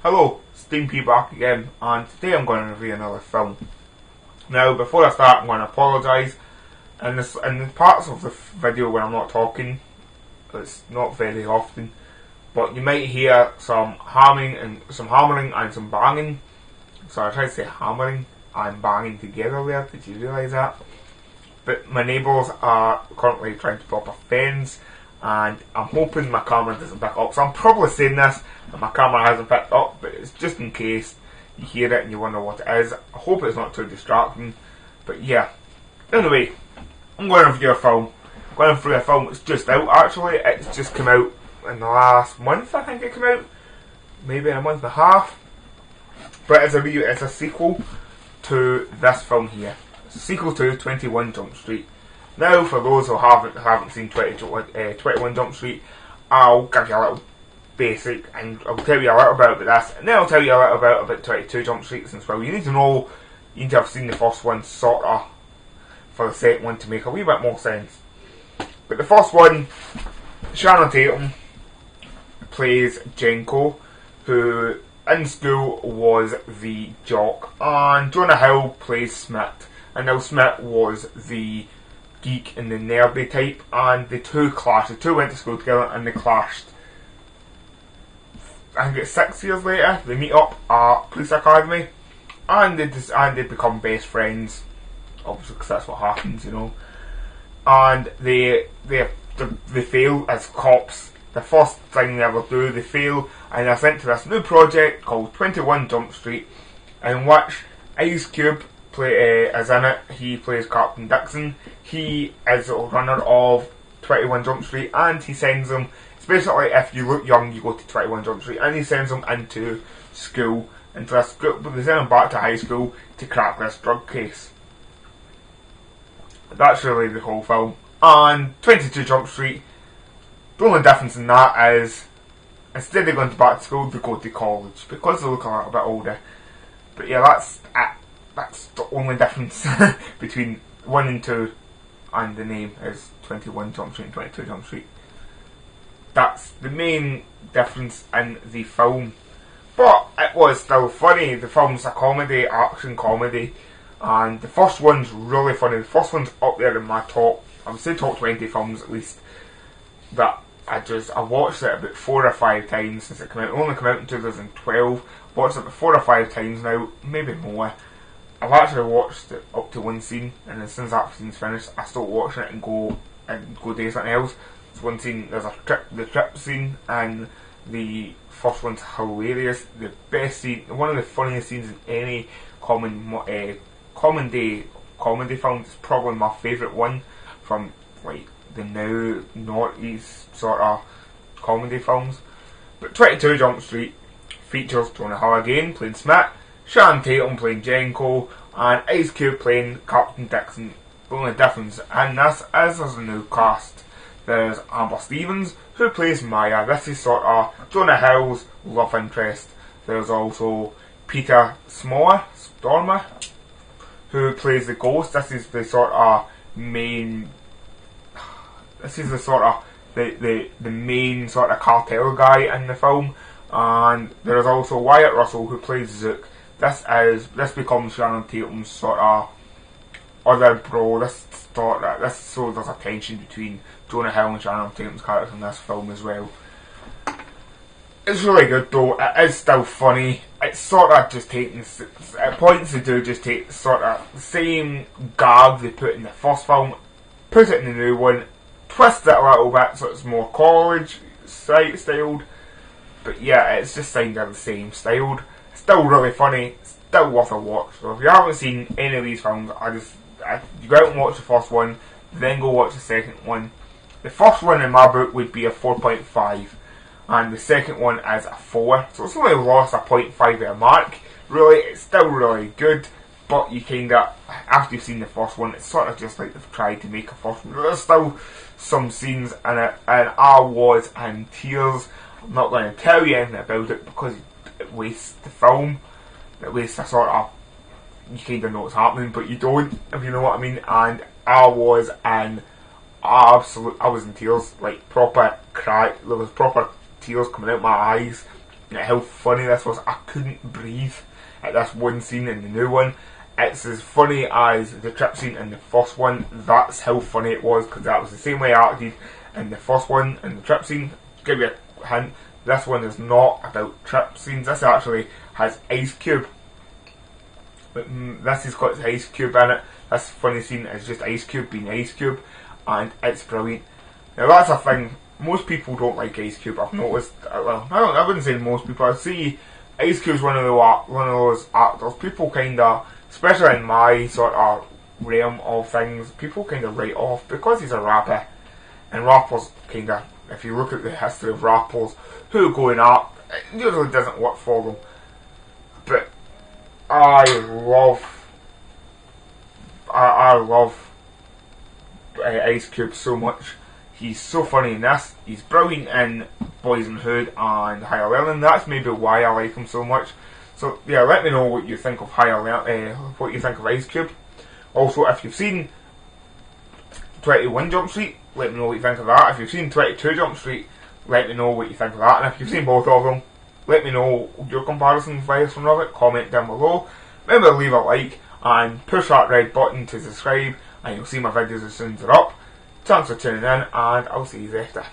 Hello, Steam P back again, and today I'm going to review another film. Now, before I start, I'm going to apologise. In the parts of the video when I'm not talking, it's not very often, but you might hear some hammering and some banging. So I tried to say hammering and banging together there. Did you realise that? But my neighbours are currently trying to put up a fence, and I'm hoping my camera doesn't pick up. So I'm probably saying this and my camera hasn't picked up, but it's just in case you hear it and you wonder what it is. I hope it's not too distracting. But yeah. Anyway, I'm going to review a film. I'm going through a film that's just out actually. It's just come out in the last month, I think it came out. Maybe in a month and a half. But it's a sequel to this film here. It's a sequel to 21 Jump Street. Now, for those who haven't seen 21 Jump Street, I'll give you a little basic, and I'll tell you a little bit about this, and then I'll tell you a little bit about 22 Jump Street, since well, you need to have seen the first one sort of for the second one to make a wee bit more sense. But the first one, Channing Tatum plays Jenko, who in school was the jock, and Jonah Hill plays Smith. And now Smith was the geek and the nerdy type, and the two clashed. The two went to school together and they clashed. I think it's 6 years later they meet up at police academy, and they become best friends. Obviously, because that's what happens, you know. And they fail as cops. The first thing they ever do, they fail, and they're sent to this new project called 21 Jump Street, in which Ice Cube is in it. He plays Captain Dixon. He is a runner of 21 Jump Street, and he sends them. It's basically, if you look young, you go to 21 Jump Street, and he sends them into school, into this group, but they send them back to high school to crack this drug case. That's really the whole film. And 22 Jump Street, the only difference in that is, instead of going back to school, they go to college, because they look a little bit older. But yeah, that's it. That's the only difference between 1 and 2, and the name is 21 Jump Street and 22 Jump Street. That's the main difference in the film. But it was still funny. The film's a comedy, action comedy, and the first one's really funny. The first one's up there in my top, I would say top 20 films at least, that I watched it about 4 or 5 times since it came out. It only came out in 2012. Watched it about 4 or 5 times now, maybe more. I've actually watched it up to one scene, and then since that scene's finished, I still watching it and go do something else. There's one scene, there's the trip scene, and the first one's hilarious. The best scene, one of the funniest scenes in any comedy film. It's probably my favourite one from like the now noughties sort of comedy films. But 22 Jump Street features Jonah Hill again playing Smith, Channing Tatum playing Jenko, and Ice Cube playing Captain Dixon. The only difference in this is there's a new cast. There's Amber Stevens, who plays Maya. This is sort of Jonah Hill's love interest. There's also Peter Stormer, who plays the ghost. This is the sort of main. This is the sort of the main sort of cartel guy in the film. And there's also Wyatt Russell, who plays Zook. This becomes Channing Tatum's sort of other bro. So there's a tension between Jonah Hill and Channing Tatum's characters in this film as well. It's really good though. It is still funny. It's sort of just taking, at points they do just take sort of the same gag they put in the first film, put it in the new one, twist it a little bit so it's more college styled. But yeah, it's just kind of the same styled. Still really funny, still worth a watch. So if you haven't seen any of these films, you go out and watch the first one, then go watch the second one. The first one in my book would be a 4.5, and the second one is a 4. So it's only lost a 0.5 mark. Really, it's still really good, but you kinda, after you've seen the first one, it's sort of just like they've tried to make a first one. There's still some scenes in it, and I was in tears. I'm not going to tell you anything about it because it wastes the film. It wastes a sort of, you kind of know what's happening, but you don't, if you know what I mean. And I was in tears, like proper cry. There was proper tears coming out my eyes how funny this was. I couldn't breathe at this one scene in the new one. It's as funny as the trip scene in the first one. That's how funny it was, because that was the same way I acted in the first one, in the trip scene. Give you a hint, this one is not about trip scenes. This actually has Ice Cube. But this has got Ice Cube in it. This funny scene is just Ice Cube being Ice Cube, and it's brilliant. Now that's a thing. Most people don't like Ice Cube. I've noticed. Well, I wouldn't say most people. I see Ice Cube's one of those actors. People kinda, especially in my sort of realm of things, people kinda write off because he's a rapper. And rappers kinda, if you look at the history of rappers who go in art, it usually doesn't work for them. But I love Ice Cube so much. He's so funny in this. He's brilliant in Boys in the Hood and Higher Learning. That's maybe why I like him so much. So yeah, let me know what you think of what you think of Ice Cube. Also, if you've seen 21 Jump Street, let me know what you think of that. If you've seen 22 Jump Street, let me know what you think of that. And if you've seen both of them, let me know your comparisons via some of it. Comment down below. Remember to leave a like and push that red button to subscribe, and you'll see my videos as soon as they're up. Thanks for tuning in, and I'll see you later.